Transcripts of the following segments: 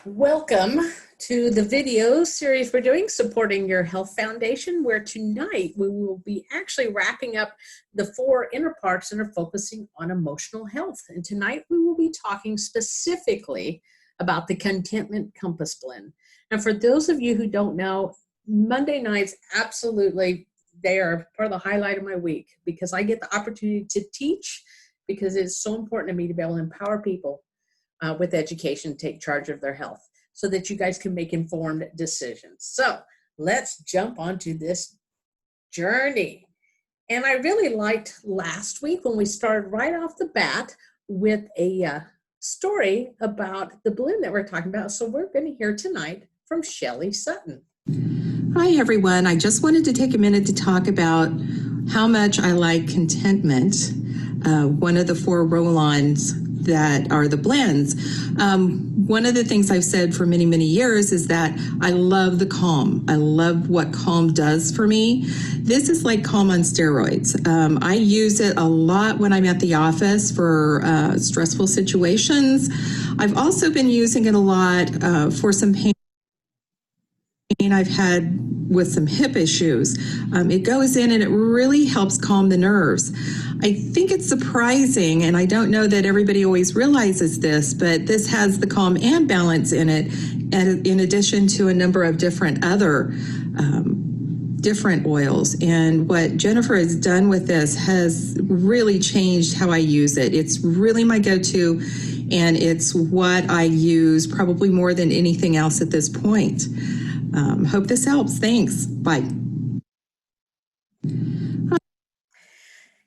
Welcome to the video series we're doing, Supporting Your Health Foundation, where tonight we will be actually wrapping up the 4 inner parts and are focusing on emotional health. And tonight we will be talking specifically about the Contentment Compass Blend. And for those of you who don't know, Monday nights, absolutely, they are part of the highlight of my week because I get the opportunity to teach because it's so important to me to be able to empower people with education, take charge of their health so that you guys can make informed decisions. So let's jump onto this journey. And I really liked last week when we started right off the bat with a story about the blend that we're talking about. So we're going to hear tonight from Shelley Sutton. Hi, everyone. I just wanted to take a minute to talk about how much I like Contentment, one of the 4 roll-ons that are the blends. One of the things I've said for many, many years is that I love the calm. I love what calm does for me. This is like calm on steroids. I use it a lot when I'm at the office for stressful situations. I've also been using it a lot for some pain I've had with some hip issues. It goes in and it really helps calm the nerves. I think it's surprising, and I don't know that everybody always realizes this, but this has the calm and balance in it, and in addition to a number of different other different oils. And what Jennifer has done with this has really changed how I use it. It's really my go-to, and it's what I use probably more than anything else at this point. Hope this helps. Thanks. Bye.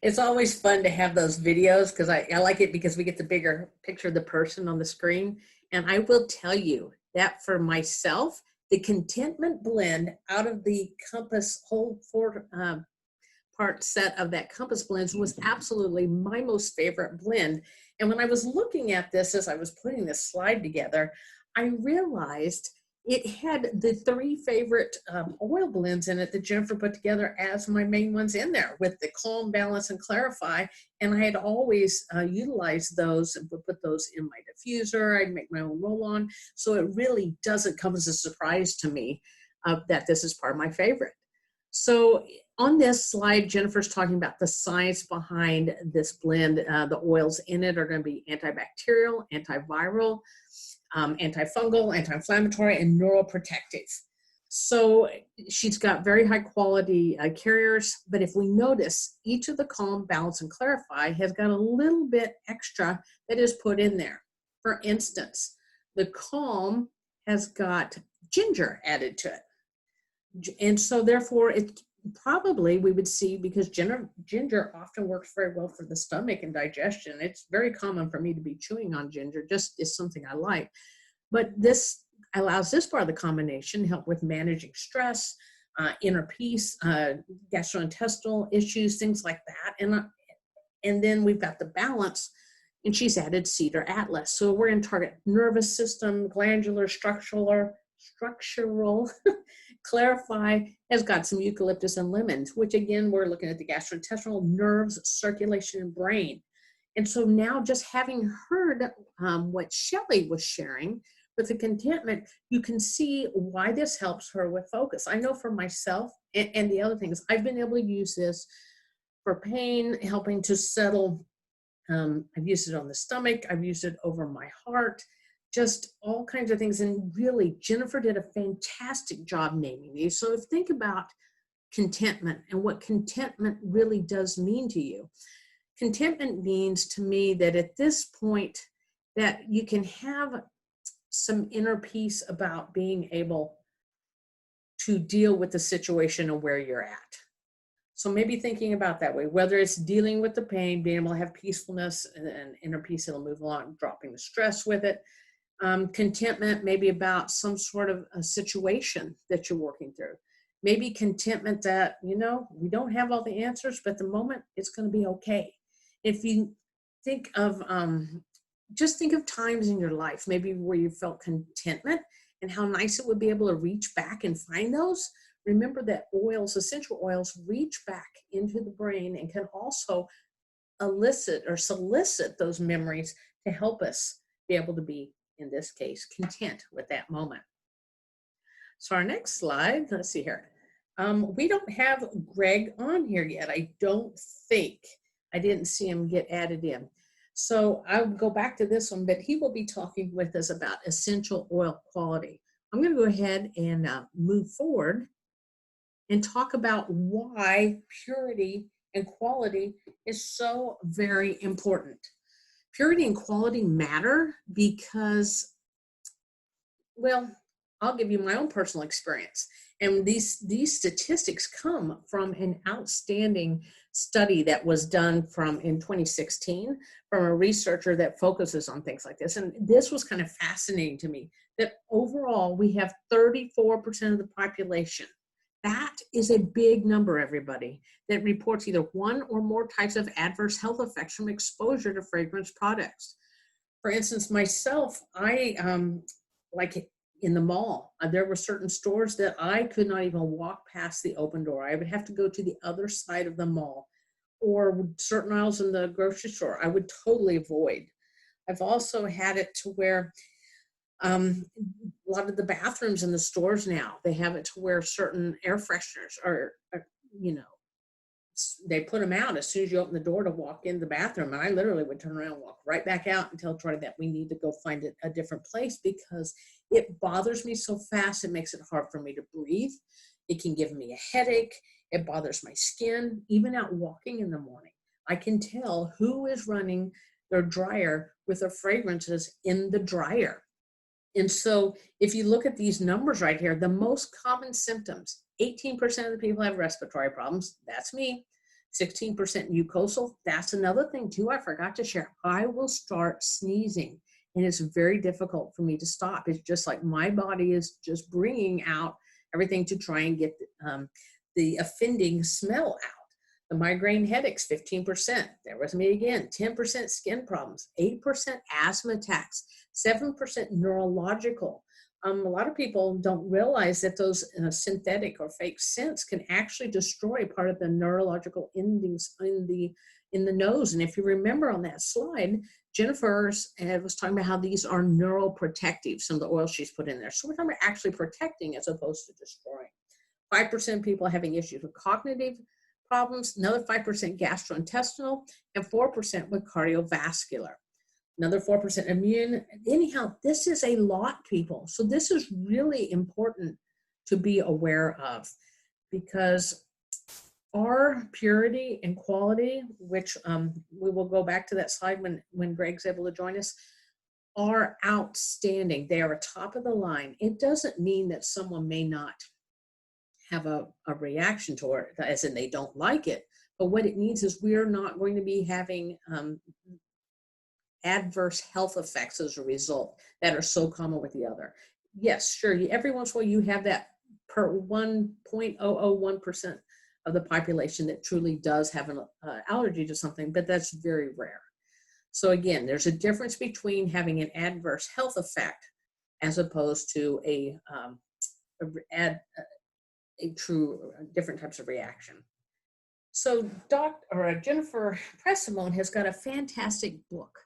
It's always fun to have those videos because I like it because we get the bigger picture of the person on the screen. And I will tell you that for myself, the Contentment Blend out of the Compass whole 4-part set of that Compass blends was absolutely my most favorite blend. And when I was looking at this as I was putting this slide together, I realized it had the 3 favorite oil blends in it that Jennifer put together as my main ones in there with the Calm, Balance, and Clarify. And I had always utilized those and would put those in my diffuser. I'd make my own roll-on. So it really doesn't come as a surprise to me that this is part of my favorite. So on this slide, Jennifer's talking about the science behind this blend. The oils in it are going to be antibacterial, antiviral, antifungal, anti-inflammatory, and neuroprotective. So she's got very high quality carriers, but if we notice, each of the Calm, Balance, and Clarify has got a little bit extra that is put in there. For instance, the Calm has got ginger added to it. And so therefore it probably we would see, because ginger often works very well for the stomach and digestion. It's very common for me to be chewing on ginger, just is something I like. But this allows this part of the combination to help with managing stress, inner peace, gastrointestinal issues, things like that. And then we've got the balance, and she's added cedar atlas. So we're in target nervous system, glandular, structural. Clarify has got some eucalyptus and lemons, which again, we're looking at the gastrointestinal, nerves, circulation, and brain. And so now just having heard what Shelley was sharing with the Contentment, you can see why this helps her with focus. I know for myself, and the other things, I've been able to use this for pain, helping to settle. I've used it on the stomach. I've used it over my heart. Just all kinds of things. And really, Jennifer did a fantastic job naming these. So think about contentment and what contentment really does mean to you. Contentment means to me that at this point that you can have some inner peace about being able to deal with the situation and where you're at. So maybe thinking about that way, whether it's dealing with the pain, being able to have peacefulness and inner peace, it'll move along, dropping the stress with it. Contentment, maybe about some sort of a situation that you're working through. Maybe contentment that, we don't have all the answers, but at the moment it's going to be okay. If you think of, just think of times in your life, maybe where you felt contentment and how nice it would be able to reach back and find those. Remember that oils, essential oils, reach back into the brain and can also elicit or solicit those memories to help us be able to be in this case, content with that moment. So our next slide, let's see here. We don't have Greg on here yet. I don't think. I didn't see him get added in. So I'll go back to this one, but he will be talking with us about essential oil quality. I'm going to go ahead and move forward and talk about why purity and quality is so very important. Purity and quality matter because, well, I'll give you my own personal experience. And these statistics come from an outstanding study that was done in 2016 from a researcher that focuses on things like this. And this was kind of fascinating to me, that overall we have 34% of the population. That is a big number, everybody, that reports either one or more types of adverse health effects from exposure to fragrance products. For instance, myself, like in the mall, there were certain stores that I could not even walk past the open door. I would have to go to the other side of the mall, or certain aisles in the grocery store I would totally avoid. I've also had it to where a lot of the bathrooms in the stores now, they have it to where certain air fresheners are, they put them out as soon as you open the door to walk in the bathroom. And I literally would turn around and walk right back out and tell Troy that we need to go find a different place because it bothers me so fast. It makes it hard for me to breathe. It can give me a headache. It bothers my skin. Even out walking in the morning, I can tell who is running their dryer with their fragrances in the dryer. And so if you look at these numbers right here, the most common symptoms, 18% of the people have respiratory problems. That's me. 16% mucosal. That's another thing too I forgot to share. I will start sneezing and it's very difficult for me to stop. It's just like my body is just bringing out everything to try and get the offending smell out. The migraine headaches, 15%. There was me again. 10% skin problems, 8% asthma attacks, 7% neurological. A lot of people don't realize that those synthetic or fake scents can actually destroy part of the neurological endings in the nose. And if you remember on that slide, Jennifer was talking about how these are neuroprotective, some of the oils she's put in there. So we're talking about actually protecting as opposed to destroying. 5% of people having issues with cognitive problems, another 5% gastrointestinal, and 4% with cardiovascular. Another 4% immune. Anyhow, this is a lot, people. So this is really important to be aware of because our purity and quality, which we will go back to that slide when Greg's able to join us, are outstanding. They are top of the line. It doesn't mean that someone may not have a reaction to it, as in they don't like it. But what it means is we're not going to be having adverse health effects as a result that are so common with the other. Yes, sure, every once in a while you have that per 1.001% of the population that truly does have an allergy to something, but that's very rare. So again, there's a difference between having an adverse health effect as opposed to a true different types of reaction. So Jennifer Pressimone has got a fantastic book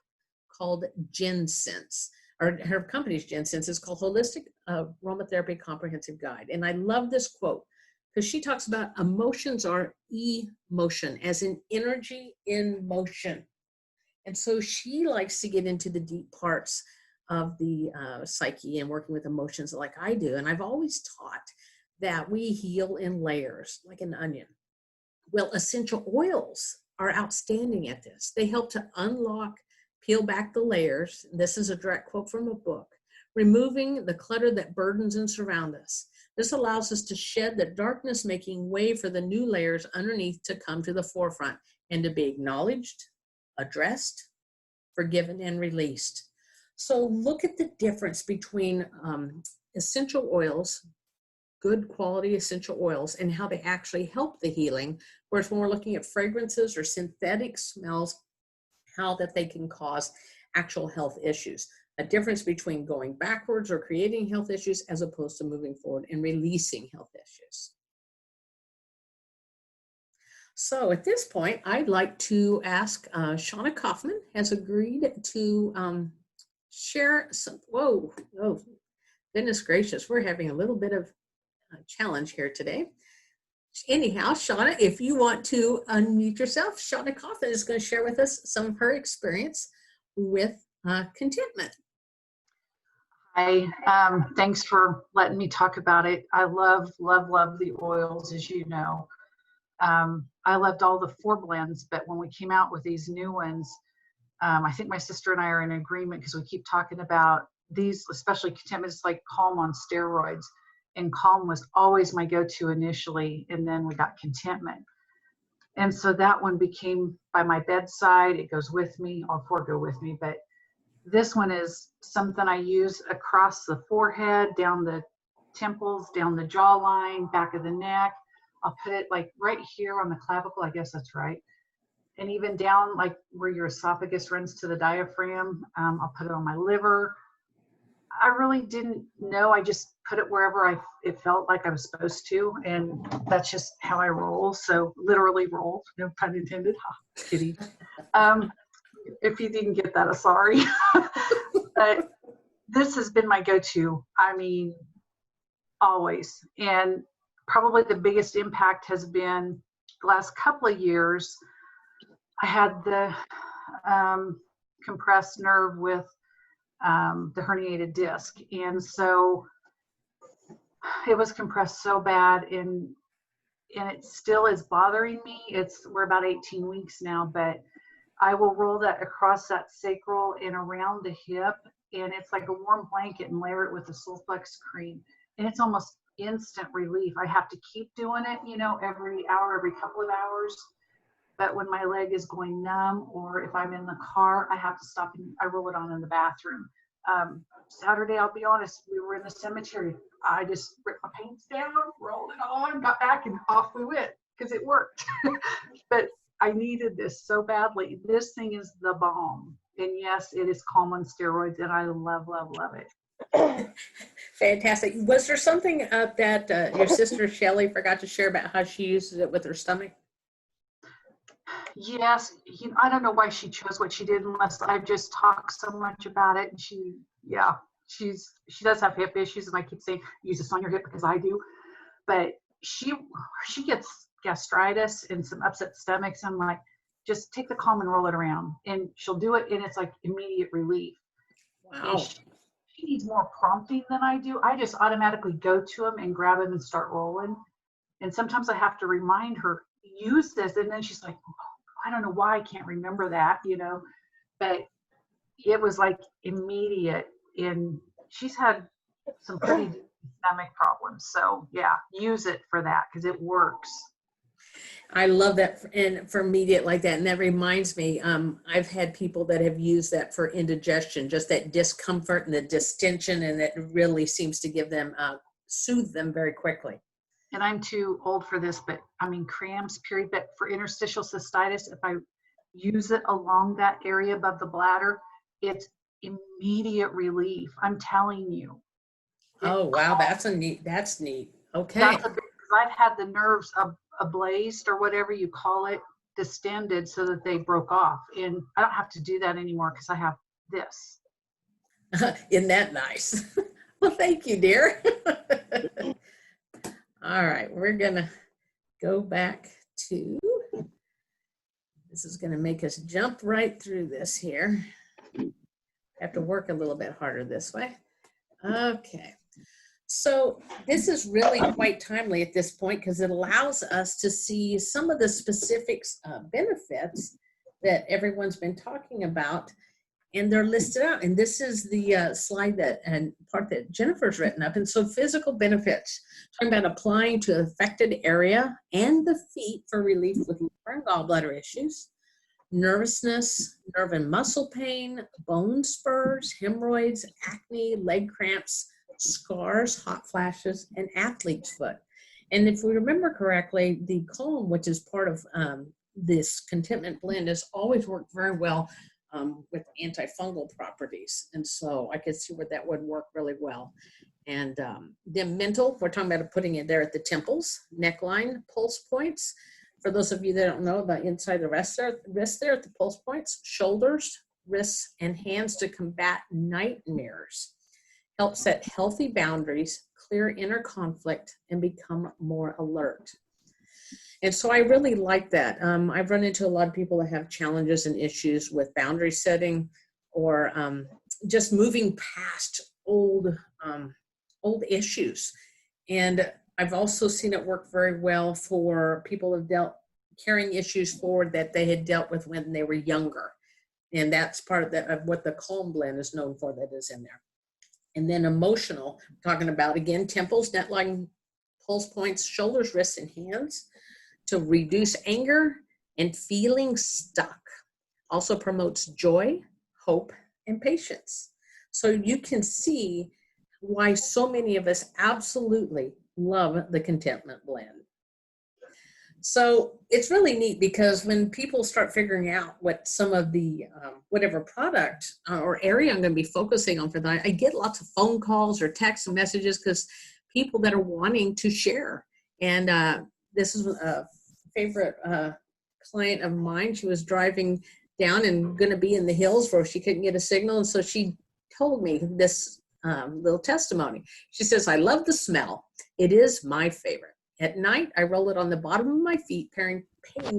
called GenSense, or her company's GenSense is called Holistic Aromatherapy Comprehensive Guide. And I love this quote because she talks about emotions are emotion, as in energy in motion. And so she likes to get into the deep parts of the psyche and working with emotions like I do. And I've always taught that we heal in layers, like an onion. Well, essential oils are outstanding at this. They help to unlock, peel back the layers. This is a direct quote from a book. Removing the clutter that burdens and surround us. This allows us to shed the darkness, making way for the new layers underneath to come to the forefront and to be acknowledged, addressed, forgiven, and released. So look at the difference between essential oils, good quality essential oils, and how they actually help the healing. Whereas when we're looking at fragrances or synthetic smells, how that they can cause actual health issues. A difference between going backwards or creating health issues as opposed to moving forward and releasing health issues. So at this point, I'd like to ask Shauna Kaufman has agreed to share some, whoa, oh, goodness gracious, we're having a little bit of a challenge here today. Anyhow, Shauna, if you want to unmute yourself, Shauna Coffin is going to share with us some of her experience with contentment. Hi, thanks for letting me talk about it. I love the oils, as you know. I loved all the 4 blends, but when we came out with these new ones, I think my sister and I are in agreement because we keep talking about these, especially Contentment. It's like Calm on steroids. And Calm was always my go-to initially, and then we got Contentment. And so that one became by my bedside. It goes with me. All 4 go with me, but this one is something I use across the forehead, down the temples, down the jawline, back of the neck. I'll put it like right here on the clavicle. I guess that's right. And even down like where your esophagus runs to the diaphragm. I'll put it on my liver. I really didn't know. I just put it wherever it felt like I was supposed to. And that's just how I roll. So literally roll, no pun intended. Ha, kitty. If you didn't get that, I'm sorry. But this has been my go-to. I mean, always. And probably the biggest impact has been the last couple of years. I had the compressed nerve with the herniated disc. And so it was compressed so bad, and it still is bothering me. We're about 18 weeks now, but I will roll that across that sacral and around the hip, and it's like a warm blanket, and layer it with the Sulflex cream. And it's almost instant relief. I have to keep doing it, every hour, every couple of hours. But when my leg is going numb, or if I'm in the car, I have to stop and I roll it on in the bathroom. Saturday, I'll be honest, we were in the cemetery. I just ripped my pants down, rolled it on, got back, and off we went because it worked. But I needed this so badly. This thing is the bomb. And yes, it is Calm on steroids, and I love it. Fantastic. Was there something that your sister Shelly forgot to share about how she uses it with her stomach? Yes, I don't know why she chose what she did, unless I've just talked so much about it. And she does have hip issues, and I keep saying use this on your hip because I do. But she gets gastritis and some upset stomachs. I'm like, just take the Calm and roll it around, and she'll do it, and it's like immediate relief. Wow. She needs more prompting than I do. I just automatically go to him and grab him and start rolling. And sometimes I have to remind her, use this, and then she's like, oh, I don't know why I can't remember that, but it was like immediate. And she's had some pretty stomach problems. So yeah, use it for that because it works. I love that, and for immediate like that. And that reminds me, I've had people that have used that for indigestion, just that discomfort and the distension, and it really seems to give them, soothe them very quickly. And I'm too old for this, but I mean cramps, period. But for interstitial cystitis, if I use it along that area above the bladder, it's immediate relief. I'm telling you. Oh, wow. That's neat. Okay. That's because I've had the nerves ablazed, or whatever you call it, distended, so that they broke off. And I don't have to do that anymore because I have this. Isn't that nice? Well, thank you, dear. All right, we're gonna go back to, this is gonna make us jump right through this here. Have to work a little bit harder this way. Okay, so this is really quite timely at this point because it allows us to see some of the specifics, benefits that everyone's been talking about, and they're listed out. And this is the slide and part that Jennifer's written up. And so physical benefits, talking about applying to affected area and the feet for relief with liver and gallbladder issues, nervousness, nerve and muscle pain, bone spurs, hemorrhoids, acne, leg cramps, scars, hot flashes, and athlete's foot. And if we remember correctly, the Calm, which is part of this Contentment blend, has always worked very well with antifungal properties. And so I could see where that would work really well. And then mental, we're talking about putting it there at the temples, neckline, pulse points. For those of you that don't know, about inside the wrist there at the pulse points, shoulders, wrists, and hands to combat nightmares. Help set healthy boundaries, clear inner conflict, and become more alert. And so I really like that. I've run into a lot of people that have challenges and issues with boundary setting, or just moving past old issues. And I've also seen it work very well for people who have carrying issues forward that they had dealt with when they were younger. And that's part of what the Calm blend is known for, that is in there. And then emotional, talking about, again, temples, neckline, pulse points, shoulders, wrists, and hands, to reduce anger and feeling stuck. Also promotes joy, hope, and patience. So you can see why so many of us absolutely love the Contentment blend. So it's really neat, because when people start figuring out what some of the, whatever product or area I'm going to be focusing on for that, I get lots of phone calls or text and messages, because people that are wanting to share. And this is a favorite client of mine. She was driving down and going to be in the hills where she couldn't get a signal. And so she told me this little testimony. She says, I love the smell. It is my favorite. At night, I roll it on the bottom of my feet, paying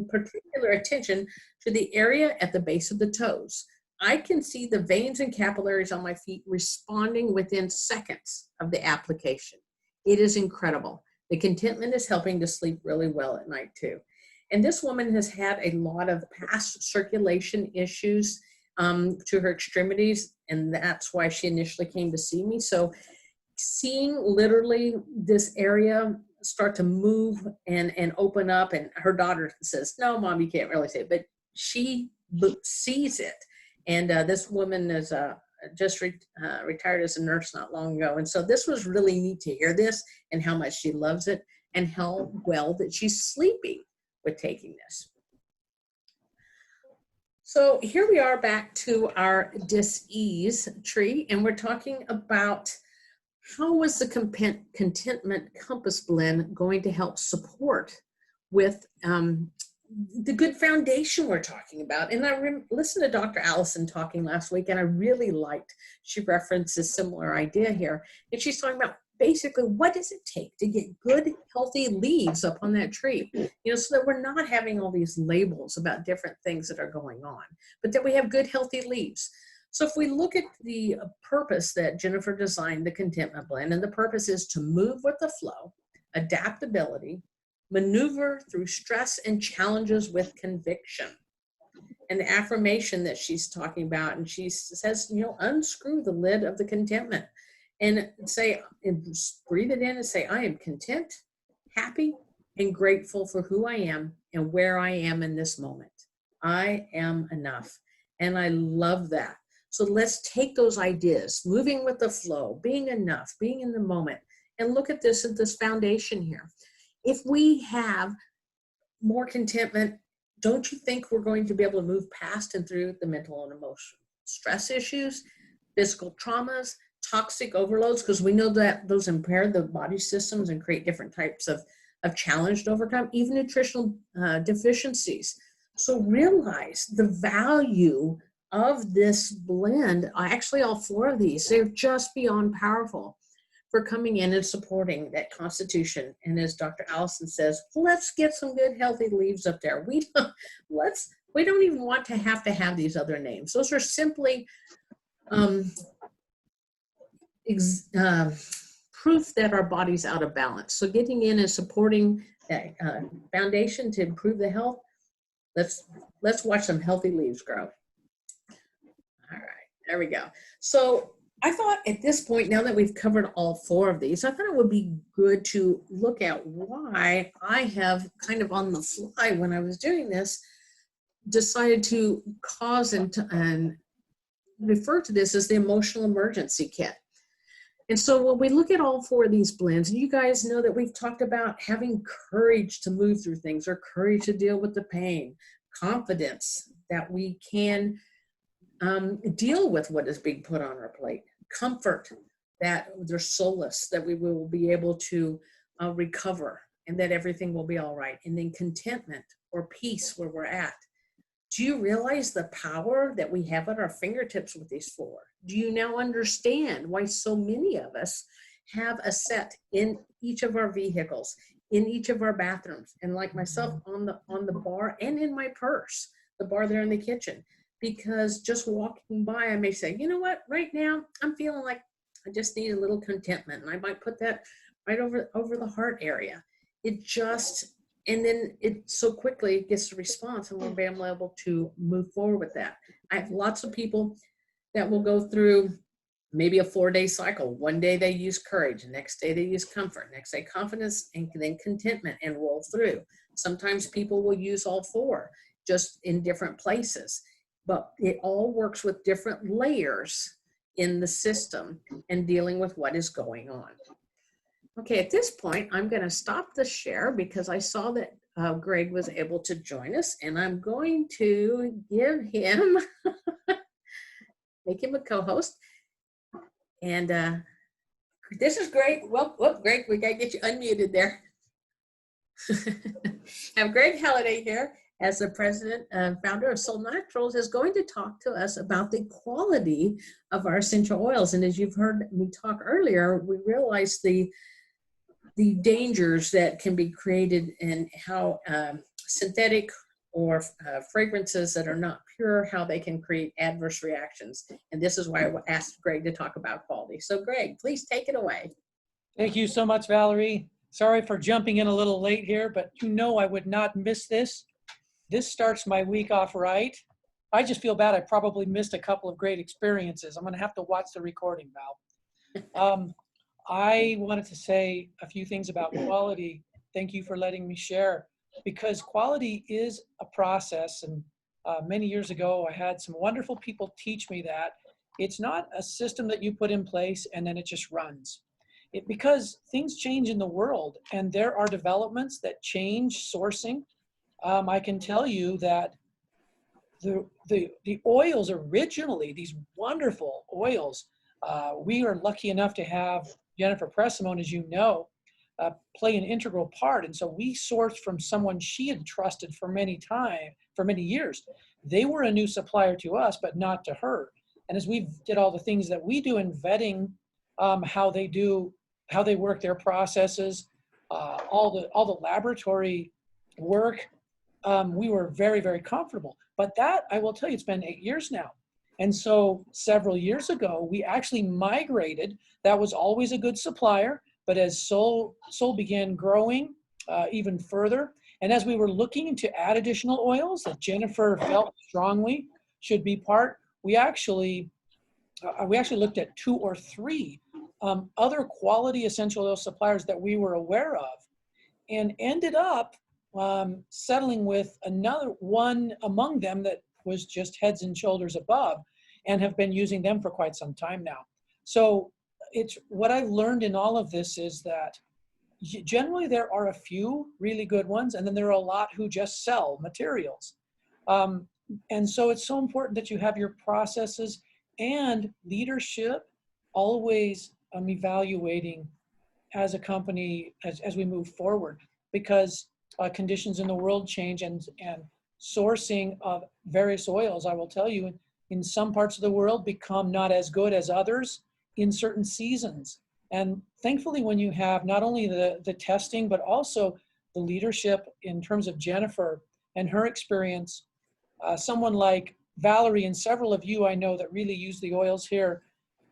particular attention to the area at the base of the toes. I can see the veins and capillaries on my feet responding within seconds of the application. It is incredible. The Contentment is helping to sleep really well at night too. And this woman has had a lot of past circulation issues to her extremities, and that's why she initially came to see me. So seeing literally this area start to move and open up, and her daughter says, no, Mom, you can't really see it, but she sees it. And this woman is just retired as a nurse not long ago. And so this was really neat to hear this, and how much she loves it, and how well that she's sleeping with taking this. So here we are back to our dis-ease tree, and we're talking about how was the Contentment Compass blend going to help support with the good foundation we're talking about. And I listened to Dr. Allison talking last week, and I really liked, she referenced a similar idea here. And she's talking about basically, what does it take to get good, healthy leaves up on that tree? You know, so that we're not having all these labels about different things that are going on, but that we have good, healthy leaves. So if we look at the purpose that Jennifer designed the Contentment blend, and the purpose is to move with the flow, adaptability, maneuver through stress and challenges with conviction. And the affirmation that she's talking about, and she says, you know, unscrew the lid of the Contentment and say, and breathe it in and say, I am content, happy, and grateful for who I am and where I am in this moment. I am enough. And I love that. So let's take those ideas, moving with the flow, being enough, being in the moment, and look at this foundation here. If we have more contentment, don't you think we're going to be able to move past and through the mental and emotional stress issues, physical traumas, toxic overloads, because we know that those impair the body systems and create different types of challenge to overcome, even nutritional deficiencies. So realize the value of this blend. Actually, all four of these, they're just beyond powerful for coming in and supporting that constitution. And as Dr. Allison says, let's get some good healthy leaves up there. We don't even want to have these other names. Those are simply proof that our body's out of balance. So getting in and supporting that foundation to improve the health, let's watch some healthy leaves grow. All right, there we go. So I thought at this point, now that we've covered all four of these, I thought it would be good to look at why I have kind of on the fly when I was doing this, decided to cause and refer to this as the emotional emergency kit. And so when we look at all four of these blends, and you guys know that we've talked about having courage to move through things, or courage to deal with the pain, confidence that we can deal with what is being put on our plate, comfort that there's solace, that we will be able to recover, and that everything will be all right. And then contentment or peace where we're at, Do you realize the power that we have at our fingertips with these four? Do you now understand why so many of us have a set in each of our vehicles, in each of our bathrooms, and like myself on the bar and in my purse, the bar there in the kitchen? Because just walking by, I may say, you know what, right now I'm feeling like I just need a little contentment, and I might put that right over the heart area. It just, and then it so quickly gets the response, and we'll be able to move forward with that. I have lots of people that will go through maybe a 4-day cycle. One day they use courage, the next day they use comfort, next day confidence, and then contentment, and roll through. Sometimes people will use all four just in different places, but it all works with different layers in the system and dealing with what is going on. Okay, at this point, I'm going to stop the share because I saw that Greg was able to join us, and I'm going to give him, make him a co-host. And this is Greg. Well, Greg, we got to get you unmuted there. Have Greg Halliday here as the president and founder of Soul Naturals is going to talk to us about the quality of our essential oils. And as you've heard me talk earlier, we realize the dangers that can be created and how synthetic or fragrances that are not pure, how they can create adverse reactions. And this is why I asked Greg to talk about quality. So Greg, please take it away. Thank you so much, Valerie. Sorry for jumping in a little late here, but you know I would not miss this. This starts my week off right. I just feel bad. I probably missed a couple of great experiences. I'm going to have to watch the recording, Val. I wanted to say a few things about quality. Thank you for letting me share, because quality is a process. And many years ago, I had some wonderful people teach me that it's not a system that you put in place and then it just runs. Because things change in the world and there are developments that change sourcing. I can tell you that the oils originally, these wonderful oils, we are lucky enough to have Jennifer Pressimone, as you know, play an integral part. And so we sourced from someone she had trusted for many years. They were a new supplier to us, but not to her. And as we did all the things that we do in vetting, how they work their processes, all the laboratory work, we were very, very comfortable. But that, I will tell you, it's been 8 years now. And so several years ago, we actually migrated. That was always a good supplier, but as Soul began growing even further, and as we were looking to add additional oils that Jennifer felt strongly should be part, we actually looked at 2 or 3 other quality essential oil suppliers that we were aware of, and ended up settling with another one among them that was just heads and shoulders above, and have been using them for quite some time now. So it's what I've learned in all of this is that generally there are a few really good ones, and then there are a lot who just sell materials. And so it's so important that you have your processes and leadership always evaluating as a company as we move forward, because conditions in the world change, and sourcing of various oils, I will tell you, in some parts of the world become not as good as others in certain seasons. And thankfully, when you have not only the testing, but also the leadership in terms of Jennifer and her experience, someone like Valerie and several of you I know that really use the oils here,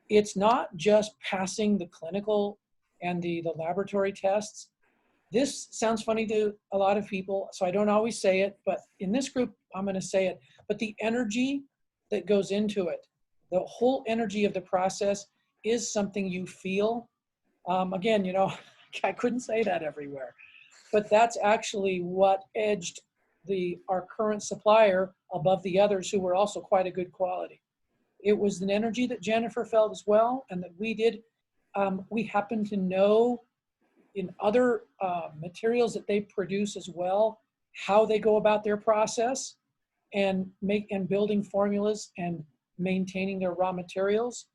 it's not just passing the clinical and the laboratory tests. This sounds funny to a lot of people, so I don't always say it, but in this group, I'm going to say it. But the energy that goes into it, the whole energy of the process is something you feel. Again, you know, I couldn't say that everywhere, but that's actually what edged our current supplier above the others who were also quite a good quality. It was an energy that Jennifer felt as well, and that we did. We happen to know in other materials that they produce as well, how they go about their process and building formulas and maintaining their raw materials.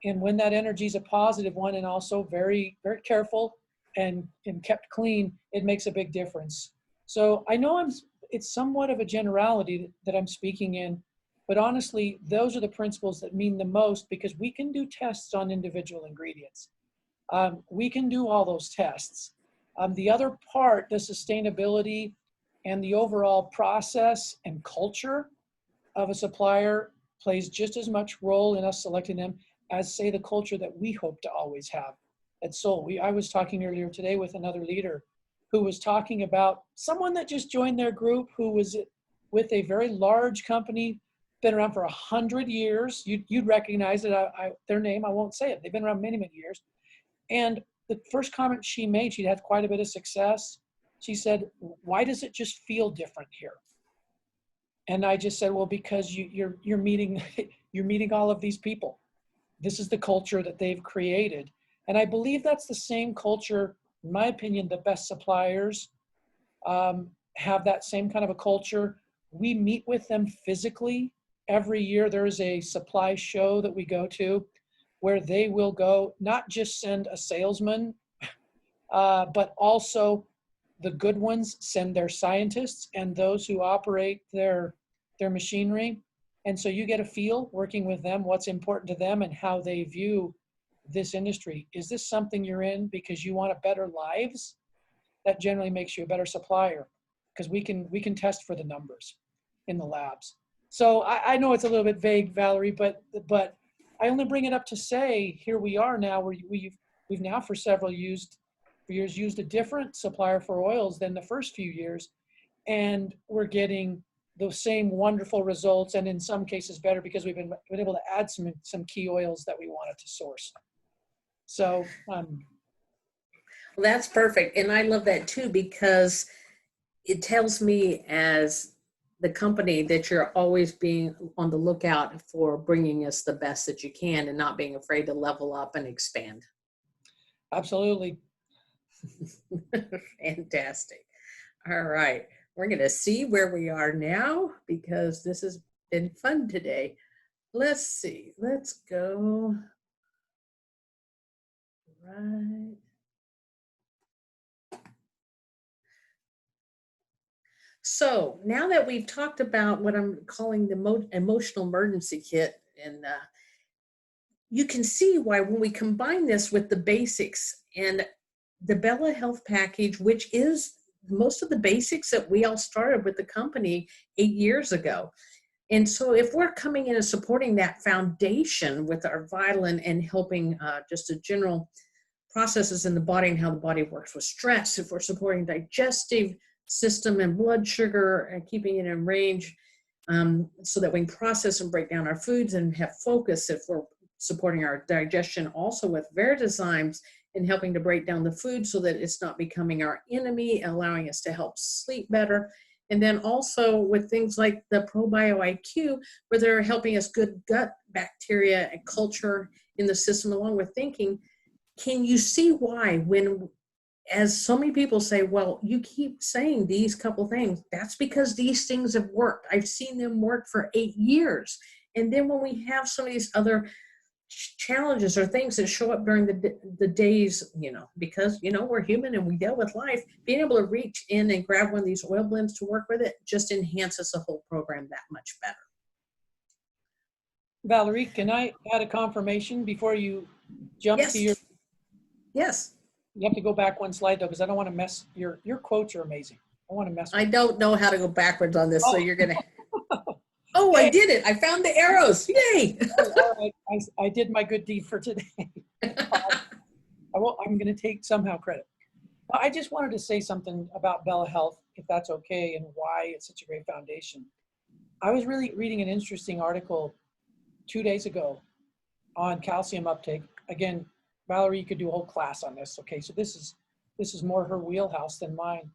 And when that energy is a positive one and also very, very careful and kept clean, it makes a big difference. So I know it's somewhat of a generality that I'm speaking in, but honestly, those are the principles that mean the most because we can do tests on individual ingredients. We can do all those tests. The other part, the sustainability and the overall process and culture of a supplier plays just as much role in us selecting them as, say, the culture that we hope to always have at Sol. I was talking earlier today with another leader who was talking about someone that just joined their group who was with a very large company, been around for 100 years. You'd recognize it, their name, I won't say it. They've been around many, many years. And the first comment she made, she'd had quite a bit of success. She said, why does it just feel different here? And I just said, well, because you're meeting you're meeting all of these people. This is the culture that they've created. And I believe that's the same culture, in my opinion, the best suppliers have that same kind of a culture. We meet with them physically. Every year there's a supply show that we go to where they will go, not just send a salesman, but also the good ones send their scientists and those who operate their machinery. And so you get a feel working with them, what's important to them and how they view this industry. Is this something you're in because you want a better lives? That generally makes you a better supplier because we can test for the numbers in the labs. So I know it's a little bit vague, Valerie, but I only bring it up to say, here we are now where we've now for several years used a different supplier for oils than the first few years. And we're getting the same wonderful results and in some cases better because we've been able to add some key oils that we wanted to source. So Well, that's perfect. And I love that too, because it tells me as the company that you're always being on the lookout for bringing us the best that you can and not being afraid to level up and expand. absolutely. Fantastic. All right. We're going to see where we are now because this has been fun today. Let's see. Let's go. Right. So now that we've talked about what I'm calling the emotional emergency kit, and you can see why when we combine this with the basics and the Bella Health Package, which is most of the basics that we all started with the company 8 years ago. And so if we're coming in and supporting that foundation with our Vitamin and helping just a general processes in the body and how the body works with stress, if we're supporting digestive system and blood sugar and keeping it in range so that we can process and break down our foods and have focus, if we're supporting our digestion also with Vertizymes and helping to break down the food so that it's not becoming our enemy, allowing us to help sleep better. And then also with things like the ProBio IQ, where they're helping us good gut bacteria and culture in the system along with thinking. Can you see why when, as so many people say, well, you keep saying these couple things, that's because these things have worked. I've seen them work for 8 years. And then when we have some of these other challenges or things that show up during the days, because, we're human and we deal with life, being able to reach in and grab one of these oil blends to work with it just enhances the whole program that much better. Valerie, can I add a confirmation before you jump Yes. to your, Yes. you have to go back one slide though, because I don't want to mess, your quotes are amazing. I want to mess with I don't know how to go backwards on this, so you're going to. Oh, Yay. I did it. I found the arrows. Yay. All right. I did my good deed for today. I'm going to take somehow credit. I just wanted to say something about Bella Health, if that's okay, and why it's such a great foundation. I was really reading an interesting article 2 days ago on calcium uptake. Again, Valerie, you could do a whole class on this. Okay, so this is more her wheelhouse than mine.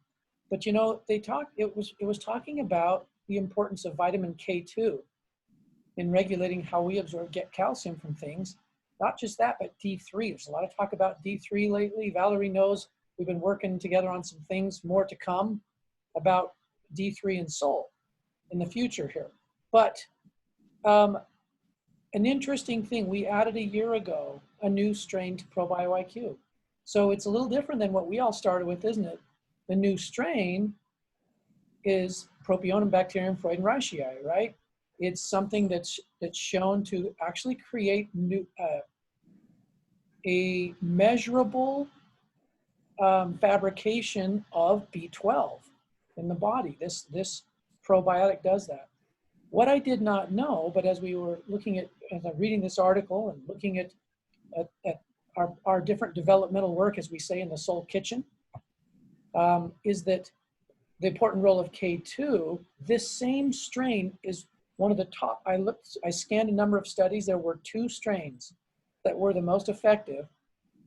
But it was talking about the importance of vitamin K2 in regulating how we get calcium from things. Not just that, but D3. There's a lot of talk about D3 lately. Valerie knows we've been working together on some things, more to come about D3 and Sol in the future here. But an interesting thing, we added a year ago a new strain to ProBio IQ. So it's a little different than what we all started with, isn't it? The new strain is Propionibacterium freudenreichii, right? It's something that's shown to actually create a measurable fabrication of B12 in the body. This probiotic does that. What I did not know, but as we were looking at, as I'm reading this article and looking at our different developmental work, as we say in the Soul Kitchen, is that the important role of K2, this same strain is one of the top. I scanned a number of studies. There were 2 strains that were the most effective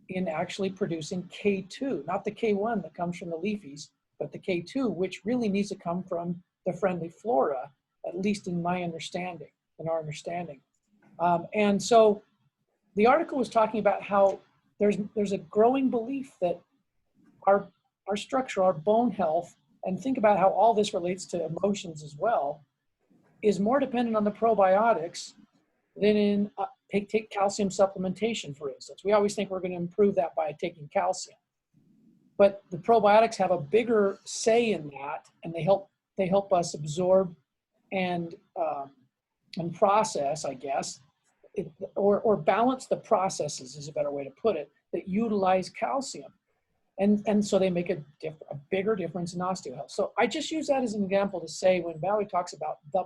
in actually producing K2, not the K1 that comes from the leafies, but the K2, which really needs to come from the friendly flora, at least in my understanding, in our understanding. And so the article was talking about how there's a growing belief that our structure, our bone health, and think about how all this relates to emotions as well, is more dependent on the probiotics than in take calcium supplementation, for instance. We always think we're going to improve that by taking calcium, but the probiotics have a bigger say in that, and they help us absorb and process, I guess, or balance the processes is a better way to put it, that utilize calcium. And so they make a bigger difference in osteohealth. So I just use that as an example to say, when Valerie talks about the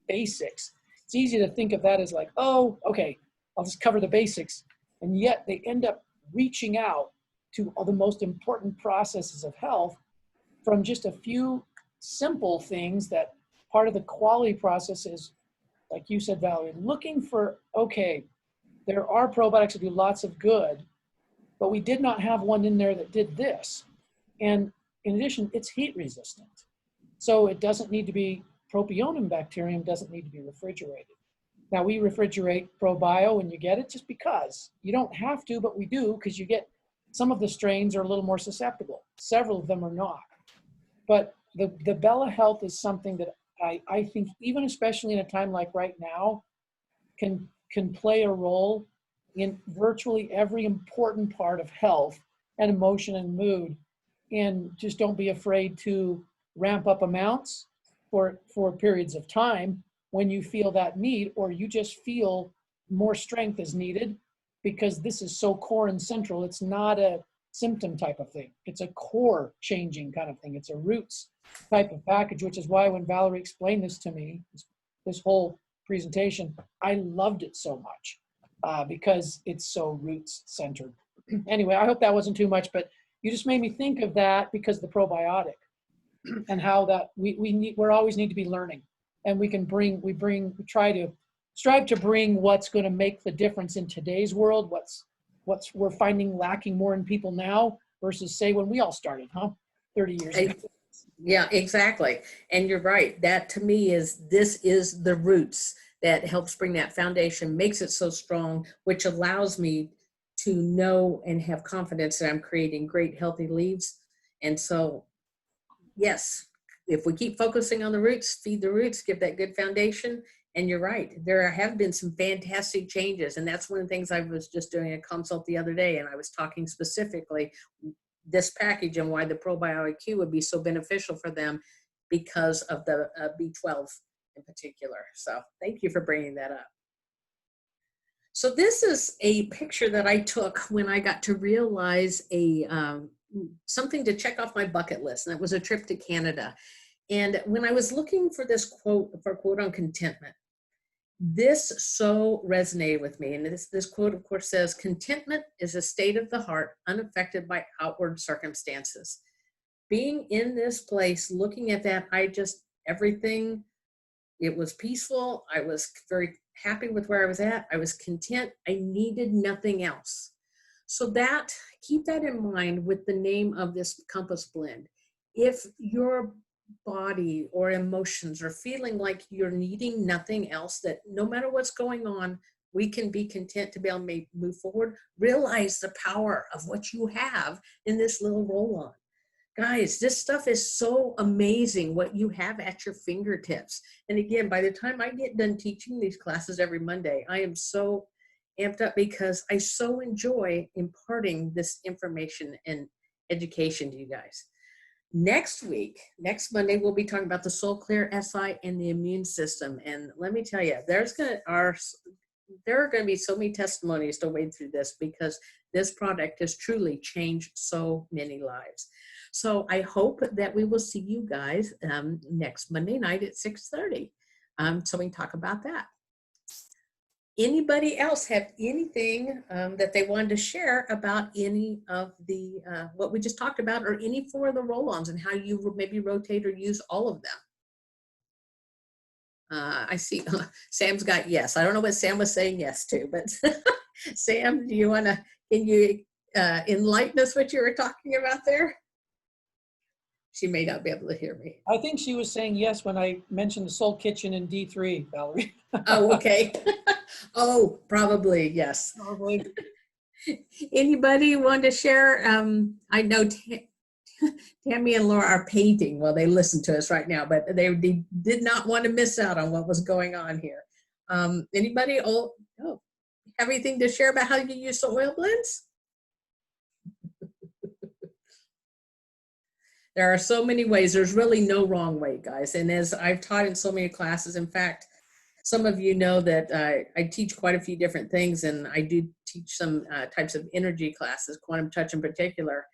basics, it's easy to think of that as like, oh, okay, I'll just cover the basics. And yet they end up reaching out to all the most important processes of health from just a few simple things that part of the quality process is, like you said, Valerie, looking for, okay, there are probiotics that do lots of good, but we did not have one in there that did this. And in addition, it's heat resistant. So it doesn't need to be, Propionibacterium doesn't need to be refrigerated. Now we refrigerate ProBio when you get it, just because. You don't have to, but we do, because you get, some of the strains are a little more susceptible. Several of them are not. But the Bella Health is something that I think, even especially in a time like right now, can play a role in virtually every important part of health and emotion and mood. And just don't be afraid to ramp up amounts for periods of time when you feel that need, or you just feel more strength is needed, because this is so core and central. It's not a symptom type of thing. It's a core changing kind of thing. It's a roots type of package, which is why when Valerie explained this to me, this whole presentation, I loved it so much. Because it's so roots centered. Anyway, I hope that wasn't too much, but you just made me think of that, because the probiotic and how that we always need to be learning, and we try to strive to bring what's going to make the difference in today's world, what's we're finding lacking more in people now versus say when we all started, 30 years ago. Yeah, exactly. And you're right. That to me this is the roots that helps bring that foundation, makes it so strong, which allows me to know and have confidence that I'm creating great healthy leaves. And so, yes, if we keep focusing on the roots, feed the roots, give that good foundation. And you're right, there have been some fantastic changes. And that's one of the things I was just doing a consult the other day, and I was talking specifically this package and why the probiotic Q would be so beneficial for them because of the B12 in particular. So thank you for bringing that up. So this is a picture that I took when I got to realize something to check off my bucket list, and that was a trip to Canada. And when I was looking for this quote on contentment, this so resonated with me. And this quote, of course, says, "Contentment is a state of the heart unaffected by outward circumstances." Being in this place, looking at that, everything, it was peaceful. I was very happy with where I was at. I was content. I needed nothing else. So keep that in mind with the name of this Compass Blend. If your body or emotions are feeling like you're needing nothing else, that no matter what's going on, we can be content to be able to move forward, realize the power of what you have in this little roll-on. Guys, this stuff is so amazing what you have at your fingertips. And again, by the time I get done teaching these classes every Monday, I am so amped up because I so enjoy imparting this information and education to you guys. Next week, next Monday, we'll be talking about the Soul Clear SI and the immune system. And let me tell you, there are going to be so many testimonies to wade through this, because this product has truly changed so many lives. So I hope that we will see you guys next Monday night at 6:30. So we can talk about that. Anybody else have anything that they wanted to share about any of the, what we just talked about, or any 4 of the roll-ons and how you maybe rotate or use all of them? I see Sam's got yes. I don't know what Sam was saying yes to, but Sam, can you enlighten us what you were talking about there? She may not be able to hear me. I think she was saying yes when I mentioned the Soul Kitchen in D3, Valerie. Oh, okay. Oh, probably, yes. Probably. Anybody want to share? I know Tammy and Laura are painting while they listen to us right now, but they did not want to miss out on what was going on here. Anybody have anything to share about how you use the oil blends? There are so many ways. There's really no wrong way, guys. And as I've taught in so many classes, in fact, some of you know that I teach quite a few different things, and I do teach some types of energy classes, quantum touch in particular,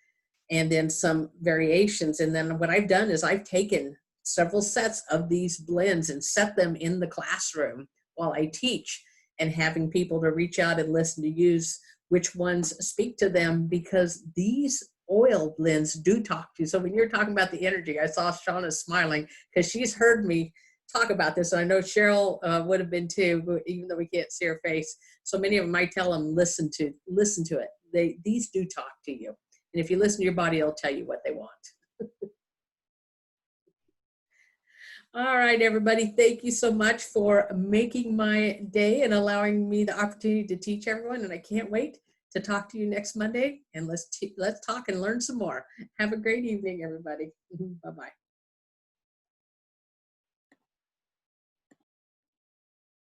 and then some variations. And then what I've done is I've taken several sets of these blends and set them in the classroom while I teach, and having people to reach out and listen to use which ones speak to them, because these oil blends do talk to you. So when you're talking about the energy, I saw Shauna smiling because she's heard me talk about this. And I know Cheryl would have been too, even though we can't see her face. So many of them, I tell them, listen to it. These do talk to you. And if you listen to your body, it'll tell you what they want. All right, everybody. Thank you so much for making my day and allowing me the opportunity to teach everyone. And I can't wait to talk to you next Monday. And let's talk and learn some more. Have a great evening, everybody. Bye-bye.